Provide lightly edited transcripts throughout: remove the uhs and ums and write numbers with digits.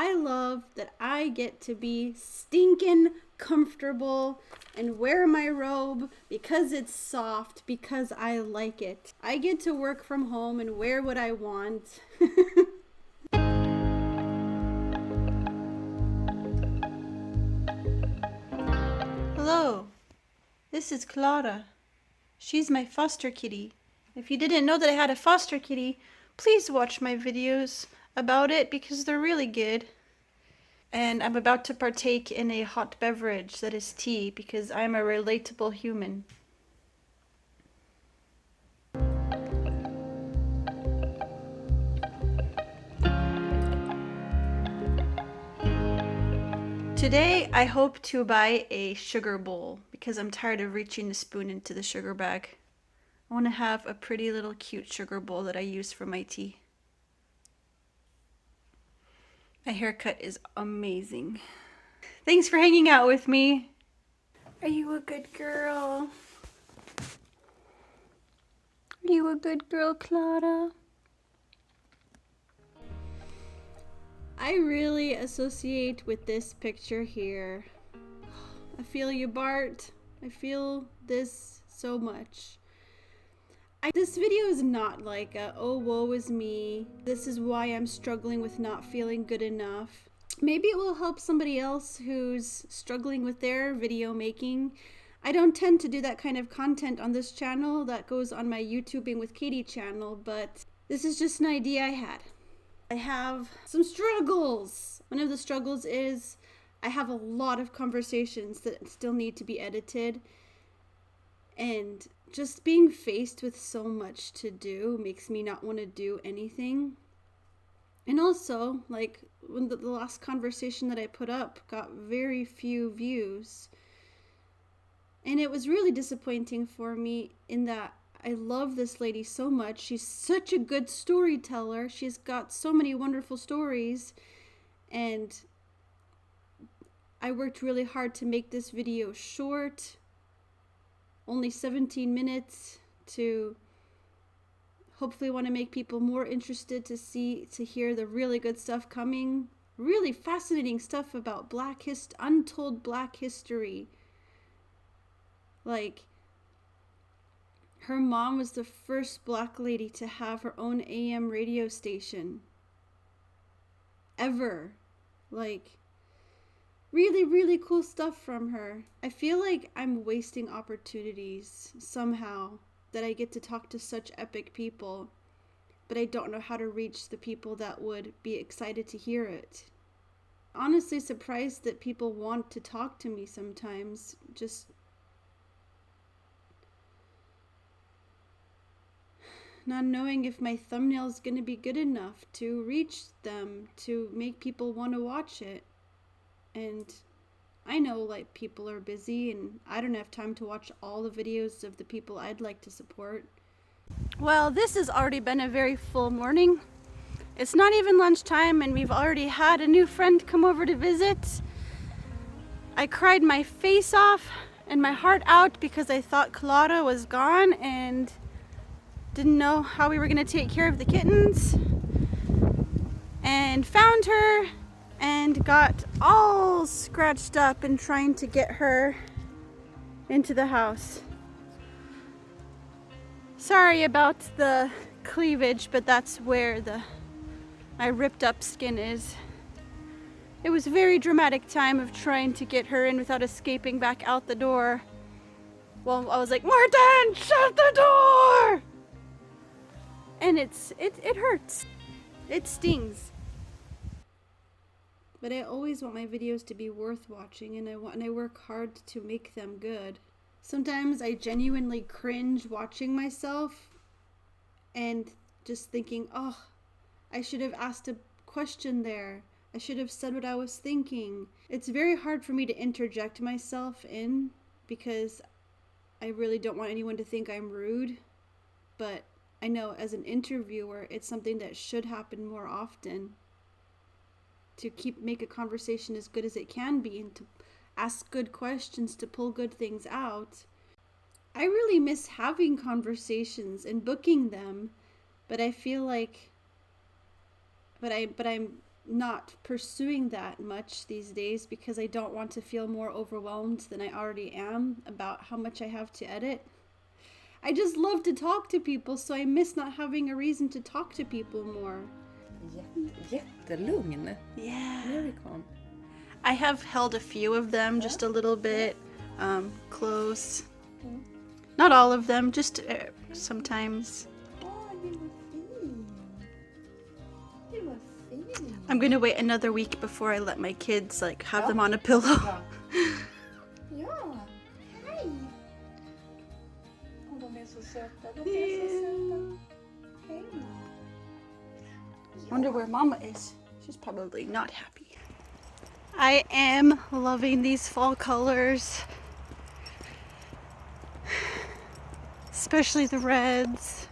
I love that I get to be stinking comfortable and wear my robe because it's soft, because I like it. I get to work from home and wear what I want. Hello, this is Clara. She's my foster kitty. If you didn't know that I had a foster kitty, please watch my videos about it because they're really good. And I'm about to partake in a hot beverage that is tea because I'm a relatable human. Today I hope to buy a sugar bowl because I'm tired of reaching the spoon into the sugar bag. I want to have a pretty little cute sugar bowl that I use for my tea. My haircut is amazing. Thanks for hanging out with me. Are you a good girl? Are you a good girl, Clara? I really associate with this picture here. I feel you, Bart. I feel this so much. This video is not like a, oh, woe is me. This is why I'm struggling with not feeling good enough. Maybe it will help somebody else who's struggling with their video making. I don't tend to do that kind of content on this channel. That goes on my YouTubing with Katie channel, but this is just an idea I had. I have some struggles. One of the struggles is I have a lot of conversations that still need to be edited, and just being faced with so much to do makes me not want to do anything. And also, like, when the last conversation that I put up got very few views, and it was really disappointing for me in that I love this lady so much. She's such a good storyteller. She's got so many wonderful stories, and I worked really hard to make this video short, only 17 minutes, to hopefully want to make people more interested to hear the really good stuff coming. Really fascinating stuff about untold Black history. Like, her mom was the first Black lady to have her own AM radio station. Ever. Like, really, really cool stuff from her. I feel like I'm wasting opportunities somehow that I get to talk to such epic people, but I don't know how to reach the people that would be excited to hear it. Honestly surprised that people want to talk to me sometimes. Just not knowing if my thumbnail is going to be good enough to reach them, to make people want to watch it. And I know, like, people are busy and I don't have time to watch all the videos of the people I'd like to support. Well, this has already been a very full morning. It's not even lunchtime and we've already had a new friend come over to visit. I cried my face off and my heart out because I thought Clara was gone and didn't know how we were going to take care of the kittens, and found her and got all scratched up and trying to get her into the house. Sorry about the cleavage, but that's where my ripped up skin is. It was a very dramatic time of trying to get her in without escaping back out the door. Well, I was like, Martin, shut the door! And it hurts. It stings. But I always want my videos to be worth watching, and I work hard to make them good. Sometimes I genuinely cringe watching myself and just thinking, oh, I should have asked a question there. I should have said what I was thinking. It's very hard for me to interject myself in because I really don't want anyone to think I'm rude, but I know as an interviewer, it's something that should happen more often to make a conversation as good as it can be and to ask good questions, to pull good things out. I really miss having conversations and booking them, but I feel like, but I'm not pursuing that much these days because I don't want to feel more overwhelmed than I already am about how much I have to edit. I just love to talk to people, so I miss not having a reason to talk to people more. Jättelugn. Yeah. Very calm. I have held a few of them, just a little bit close. Not all of them, just sometimes. I'm gonna wait another week before I let my kids like have them on a pillow. Ja, hej! Och de är så söta, de är så söta. Hej! Wonder where Mama is. She's probably not happy. I am loving these fall colors. Especially the reds.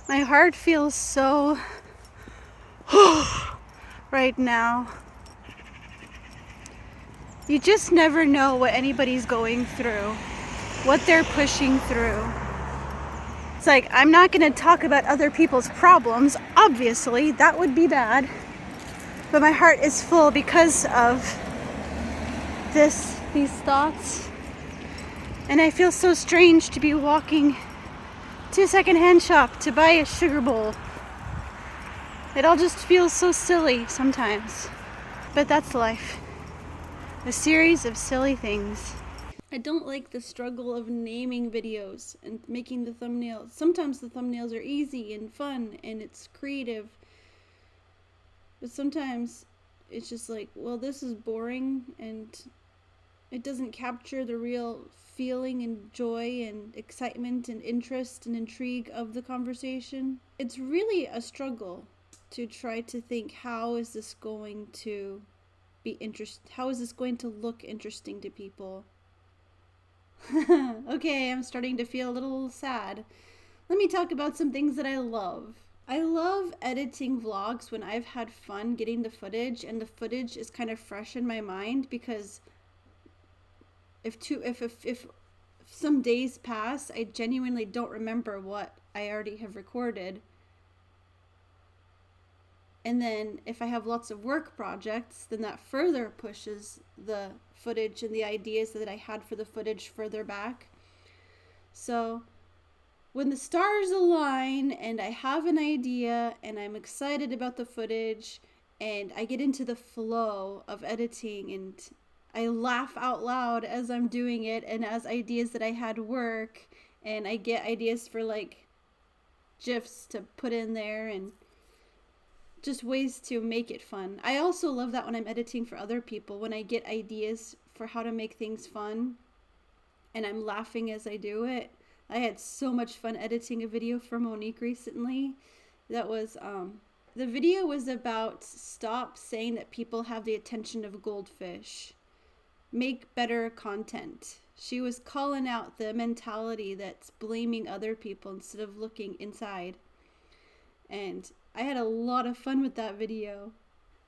My heart feels so right now. You just never know what anybody's going through, what they're pushing through. It's like, I'm not going to talk about other people's problems, obviously, that would be bad. But my heart is full because of these thoughts. And I feel so strange to be walking to a secondhand shop to buy a sugar bowl. It all just feels so silly sometimes. But that's life. A series of silly things. I don't like the struggle of naming videos and making the thumbnails. Sometimes the thumbnails are easy and fun and it's creative. But sometimes it's just like, well, this is boring and it doesn't capture the real feeling and joy and excitement and interest and intrigue of the conversation. It's really a struggle to try to think, how is this going to be how is this going to look interesting to people? Okay, I'm starting to feel a little sad. Let me talk about some things that I love. I love editing vlogs when I've had fun getting the footage and the footage is kind of fresh in my mind, because if some days pass, I genuinely don't remember what I already have recorded. And then if I have lots of work projects, then that further pushes the footage and the ideas that I had for the footage further back. So when the stars align and I have an idea and I'm excited about the footage and I get into the flow of editing and I laugh out loud as I'm doing it and as ideas that I had work, and I get ideas for like GIFs to put in there and just ways to make it fun. I also love that when I'm editing for other people, when I get ideas for how to make things fun and I'm laughing as I do it. I had so much fun editing a video for Monique recently. That was, the video was about stop saying that people have the attention of goldfish. Make better content. She was calling out the mentality that's blaming other people instead of looking inside. And I had a lot of fun with that video.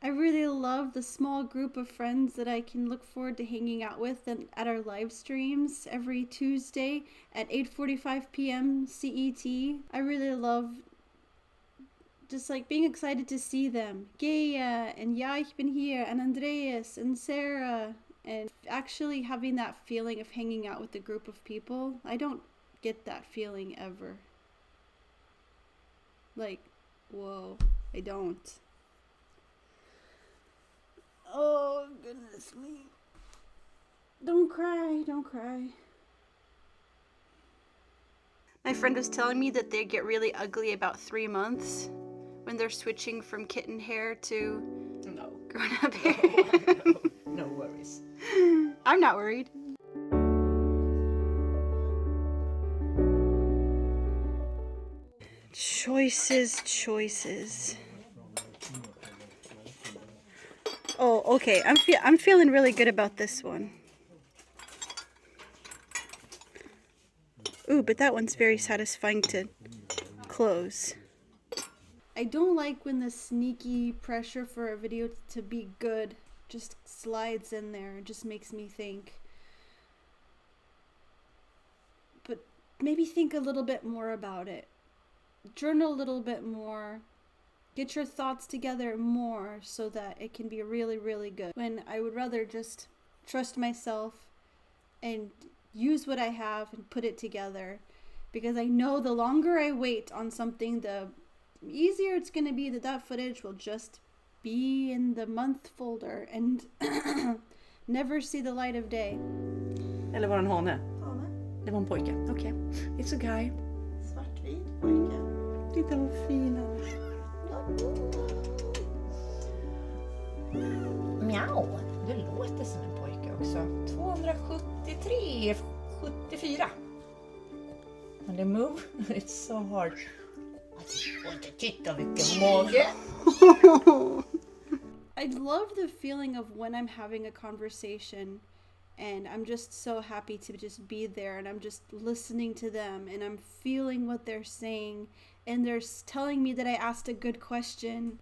I really love the small group of friends that I can look forward to hanging out with at our live streams every Tuesday at 8:45 p.m. CET. I really love just like being excited to see them. Geia and Ja, ich bin hier and Andreas and Sarah, and actually having that feeling of hanging out with a group of people. I don't get that feeling ever. Like, whoa, I don't. Oh, goodness me. Don't cry, don't cry. My friend was telling me that they get really ugly about 3 months when they're switching from kitten hair to grown up hair. No worries. I'm not worried. Choices. Oh, okay. I'm feeling really good about this one. Ooh, but that one's very satisfying to close. I don't like when the sneaky pressure for a video to be good just slides in there. It just makes me think. But maybe think a little bit more about it. Journal a little bit more. get your thoughts together more so that it can be really, really good. When I would rather just trust myself and use what I have and put it together, because I know the longer I wait on something, the easier it's going to be that footage will just be in the month folder and never see the light of day. Eller var det en hane? Hane. Det var en pojke. Okej. It's a guy. Svartvit pojke. Titta vad fin han är. Mjau. Du låter som en pojke också. 273, 74. And they move. It's so hard. Och inte titta vilken mage. I love the feeling of when I'm having a conversation and I'm just so happy to just be there and I'm just listening to them and I'm feeling what they're saying and they're telling me that I asked a good question.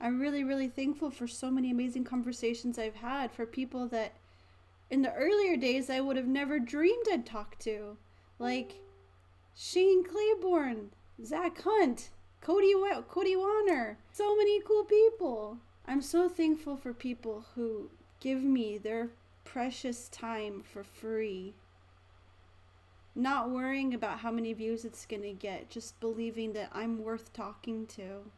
I'm really, really thankful for so many amazing conversations I've had for people that in the earlier days I would have never dreamed I'd talk to. Like Shane Claiborne, Zach Hunt, Cody Warner, so many cool people. I'm so thankful for people who give me their precious time for free. Not worrying about how many views it's gonna get, just believing that I'm worth talking to.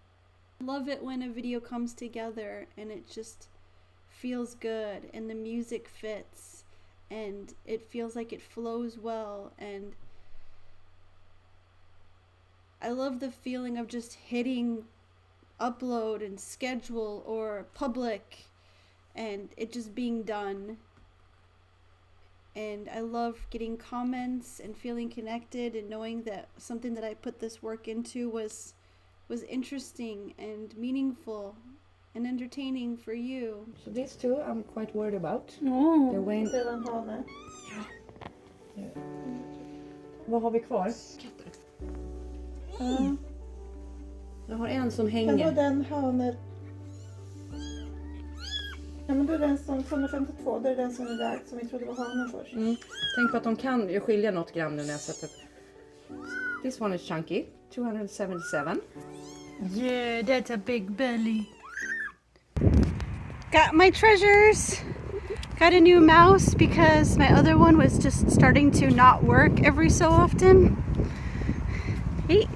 I love it when a video comes together and it just feels good and the music fits and it feels like it flows well, and I love the feeling of just hitting upload and schedule or public and it just being done. And I love getting comments and feeling connected and knowing that something that I put this work into was interesting and meaningful and entertaining for you. So these two I'm quite worried about. Oh, They're weighing... det var en hane. Ja. Vad har vi kvar? Jag har en som Kan då hänger. den hane... Ja, men då är den som 252, det är den som är där, som vi trodde var hanen först. Tänk på att de kan ju skilja något gram nu när jag sätter. This one is chunky, 277. Yeah, that's a big belly. Got my treasures. Got a new mouse because my other one was just starting to not work every so often. Hey.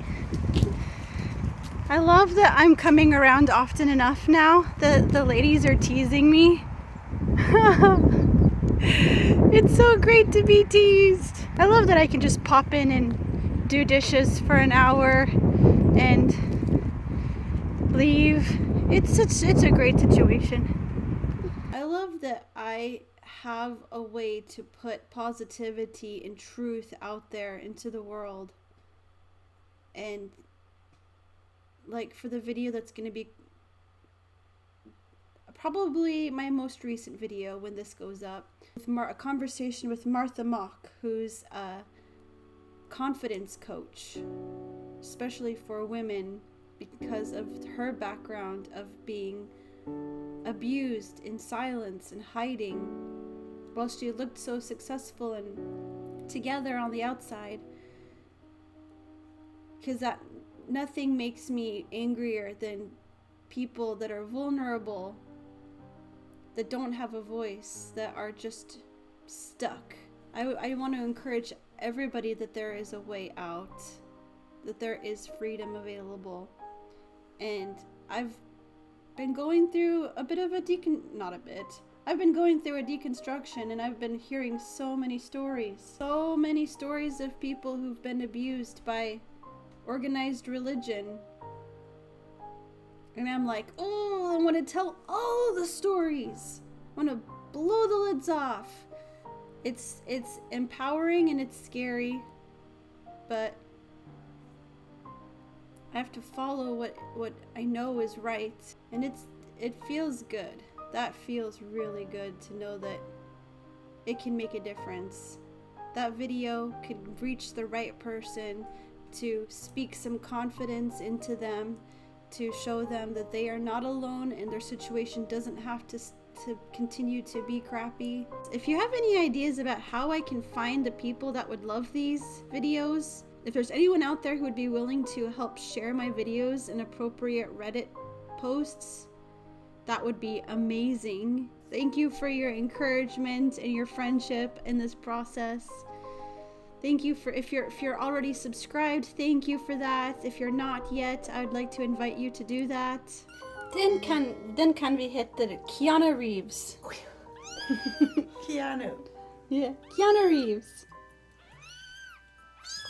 I love that I'm coming around often enough now. The ladies are teasing me. It's so great to be teased. I love that I can just pop in and do dishes for an hour and leave. It's a great situation. I love that I have a way to put positivity and truth out there into the world. And like for the video that's going to be probably my most recent video when this goes up, with a conversation with Martha Mock, who's a confidence coach, especially for women because of her background of being abused in silence and hiding while she looked so successful and together on the outside. Because that nothing makes me angrier than people that are vulnerable, that don't have a voice, that are just stuck. I want to encourage everybody that there is a way out, that there is freedom available. And I've been going through a bit of a I've been going through a deconstruction, and I've been hearing so many stories of people who've been abused by organized religion. And I'm like, oh, I want to tell all the stories. I want to blow the lids off. It's empowering and it's scary, but I have to follow what I know is right. And it feels good. That feels really good to know that it can make a difference. That video could reach the right person, to speak some confidence into them, to show them that they are not alone and their situation doesn't have to continue to be crappy. If you have any ideas about how I can find the people that would love these videos, If there's anyone out there who would be willing to help share my videos in appropriate Reddit posts, that would be amazing. Thank you for your encouragement and your friendship in this process. Thank you for, if you're already subscribed, thank you for that. If you're not yet, I would like to invite you to do that. Den kan vi heta Keanu Reeves. Keanu. Yeah, Keanu Reeves.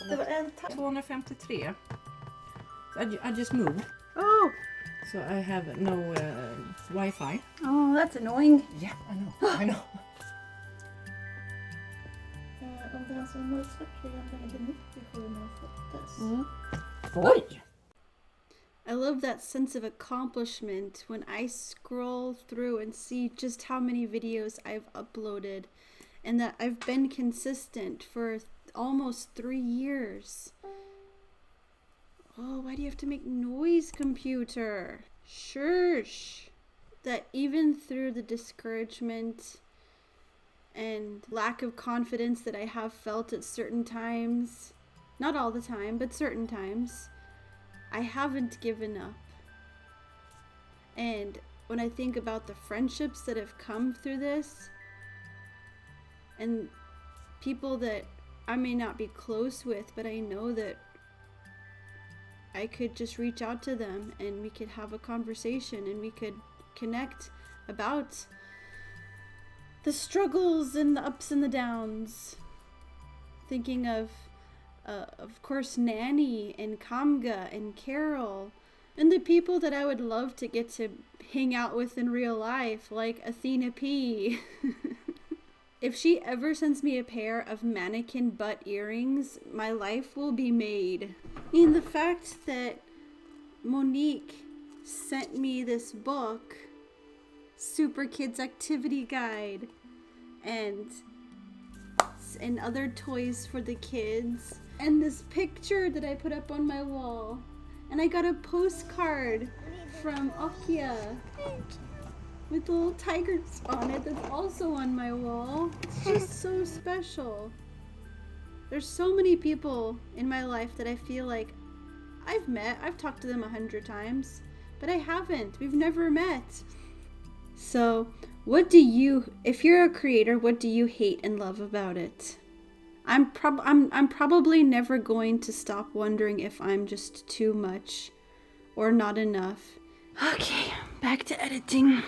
Det var en 253. So I just moved. Oh. So I have no Wi-Fi. Oh, that's annoying. Yeah, I know. I know. Om det är en sån mörksvart tröja vägde 97 när den föddes. Oj! I love that sense of accomplishment when I scroll through and see just how many videos I've uploaded and that I've been consistent for almost 3 years. Oh, why do you have to make noise, computer? Shush. That even through the discouragement and lack of confidence that I have felt at certain times, not all the time, but certain times, I haven't given up. And when I think about the friendships that have come through this, and people that I may not be close with, but I know that I could just reach out to them and we could have a conversation and we could connect about the struggles and the ups and the downs. Thinking of course, Nanny and Kamga and Carol and the people that I would love to get to hang out with in real life, like Athena P. If she ever sends me a pair of mannequin butt earrings, my life will be made. And the fact that Monique sent me this book, Super Kids Activity Guide, and other toys for the kids, and this picture that I put up on my wall, and I got a postcard from Okia with little tigers on it that's also on my wall. It's just so special. There's so many people in my life that I feel like I've met. I've talked to them 100 times, but I haven't. We've never met. So, what do you, if you're a creator, what do you hate and love about it? I'm probably never going to stop wondering if I'm just too much or not enough. Okay, back to editing.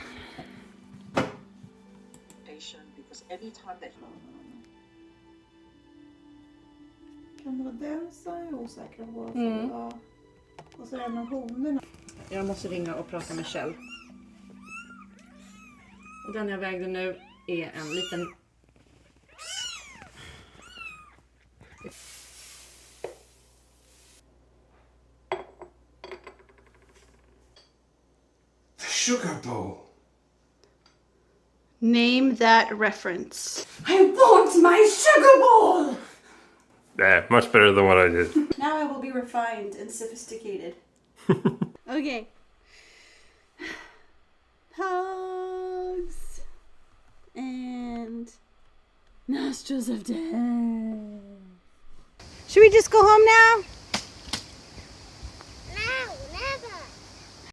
Because every time that Kan det vara den som jag är osäker på? Ja. Och så är det en av honorna. Jag måste ringa och prata med Kjell. Och den jag vägde nu är en liten... The sugar bowl. Name that reference. I want my sugar ball! Yeah, much better than what I did. Now I will be refined and sophisticated. Okay. Hugs. And nostrils of death. Should we just go home now?